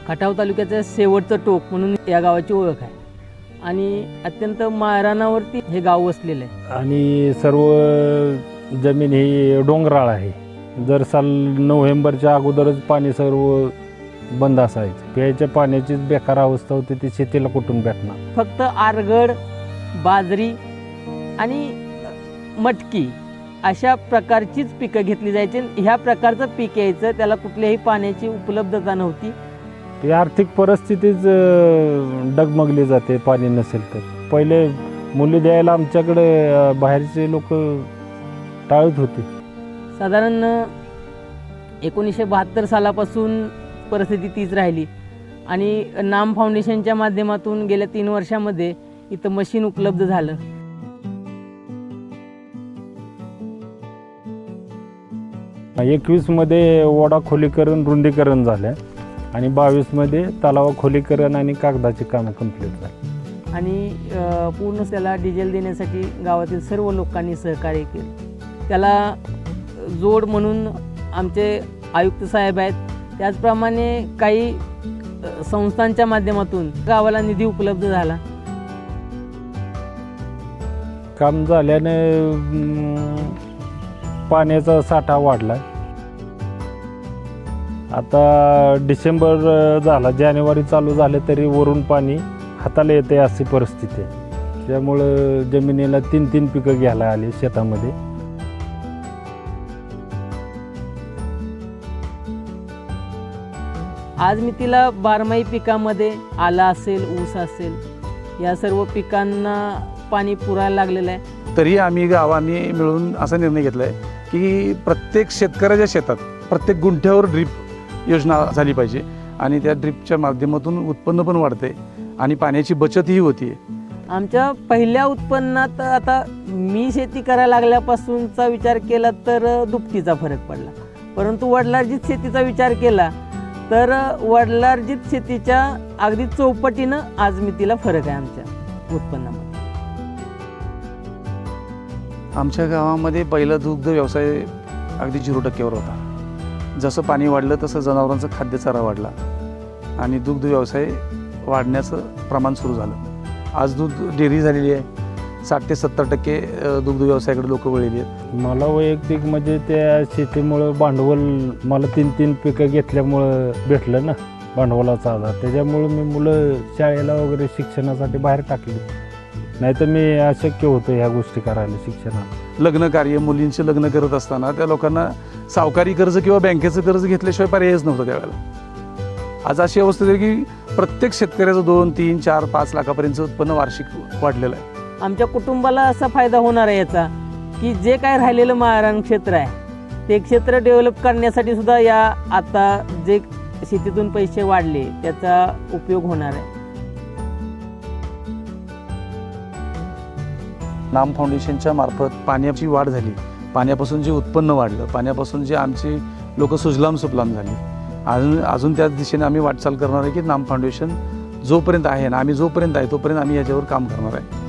खटाव तालुक्याचं शेवटचं टोक म्हणून या गावाची ओळख आहे आणि अत्यंत माळरानावरती हे गाव वसलेलं आहे. आणि सर्व जमीन ही डोंगराळ आहे. दर साल नोव्हेंबरच्या अगोदरच पाणी सर्व बंद असायचं. प्यायच्या पाण्याचीच बेकार अवस्था होती, ती शेतीला कुठून भेटणार. फक्त आरगड, बाजरी आणि मटकी अशा प्रकारचीच पिकं घेतली जायची. ह्या प्रकारचं पीक यायचं, त्याला कुठल्याही पाण्याची उपलब्धता नव्हती. ती आर्थिक परिस्थितीच डगमगली जाते पाणी नसेल तर. पहिले मुली द्यायला आमच्याकडे बाहेरचे लोक टाळत होते. साधारण 1972 सालापासून परिस्थिती तीच राहिली आणि नाम फाउंडेशनच्या माध्यमातून गेल्या 3 वर्षामध्ये इथं मशीन उपलब्ध झालं. मध्ये ओढा खोलीकरण रुंदीकरण झालं आणि 22मध्ये तलाव खोलीकरण आणि कागदाची कामं कंप्लीट झाली. आणि पूर्ण त्याला डिझेल देण्यासाठी गावातील सर्व लोकांनी सहकार्य केलं. त्याला जोड म्हणून आमचे आयुक्त साहेब आहेत, त्याचप्रमाणे काही संस्थांच्या माध्यमातून गावाला निधी उपलब्ध झाला. काम झाल्याने पाण्याचा साठा वाढला. आता डिसेंबर झाला, जानेवारी चालू झाले तरी वरून पाणी हाताला येते अशी परिस्थिती आहे. त्यामुळं जमिनीला 3 पिकं घ्यायला आली शेतामध्ये. आज मी तिला बारमाही पिकामध्ये आला असेल, ऊस असेल, या सर्व पिकांना पाणी पुरायला लागलेलं आहे. तरी आम्ही गावांनी मिळून असा निर्णय घेतला आहे की प्रत्येक शेतकऱ्याच्या शेतात प्रत्येक गुंठ्यावर ड्रीप योजना झाली पाहिजे आणि त्या ड्रीपच्या माध्यमातून उत्पन्न पण वाढते आणि पाण्याची बचतही होती. आमच्या पहिल्या उत्पन्नात आता मी शेती करायला लागल्यापासूनचा विचार केला तर दुपटीचा फरक पडला. परंतु वडिलार्जित शेतीचा विचार केला तर वडिलार्जित शेतीच्या अगदी चौपटीनं आज मी तिला फरक आहे आमच्या उत्पन्नामध्ये. आमच्या गावामध्ये पहिला दुग्ध व्यवसाय अगदी 0% होता. जसं पाणी वाढलं तसं जनावरांचं खाद्यचारा वाढला आणि दुग्ध व्यवसाय वाढण्याचं प्रमाण सुरू झालं. आज दूध डेअरी झालेली आहे. 60 ते 70% दुग्ध व्यवसायाकडे लोक वळलेली आहेत. मला वैयक्तिक म्हणजे त्या शेतीमुळं भांडवल मला 3 पिकं घेतल्यामुळं भेटलं ना भांडवलाचा आधार. त्याच्यामुळं मी मुलं शाळेला वगैरे शिक्षणासाठी बाहेर टाकली. नाही तर मी अशक्य होतं ह्या गोष्टी करायला शिक्षणाला. लग्न कार्य, मुलींचे लग्न करत असताना त्या लोकांना सावकारी कर्ज किंवा बँकेचं कर्ज घेतल्याशिवाय पर्यायच नव्हतं त्यावेळेला. आज अशी अवस्था आहे की प्रत्येक शेतकऱ्याचं 2, 3, 4, 5 लाखापर्यंत उत्पन्न वार्षिक वाढलेलं आहे. आमच्या कुटुंबाला असा फायदा होणार आहे याचा की जे काय राहिलेलं माळरान क्षेत्र आहे ते क्षेत्र डेव्हलप करण्यासाठी सुद्धा या आता जे शेतीतून पैसे वाढले त्याचा उपयोग होणार आहे. नाम फाउंडेशनच्या मार्फत पाण्याची वाढ झाली, पाण्यापासून जे उत्पन्न वाढलं, पाण्यापासून जे आमचे लोक सुजलाम सुफलाम झाली. अजून त्याच दिशेने आम्ही वाटचाल करणार आहे की नाम फाउंडेशन जोपर्यंत आहे ना आम्ही जोपर्यंत आहे तोपर्यंत आम्ही याच्यावर काम करणार आहे.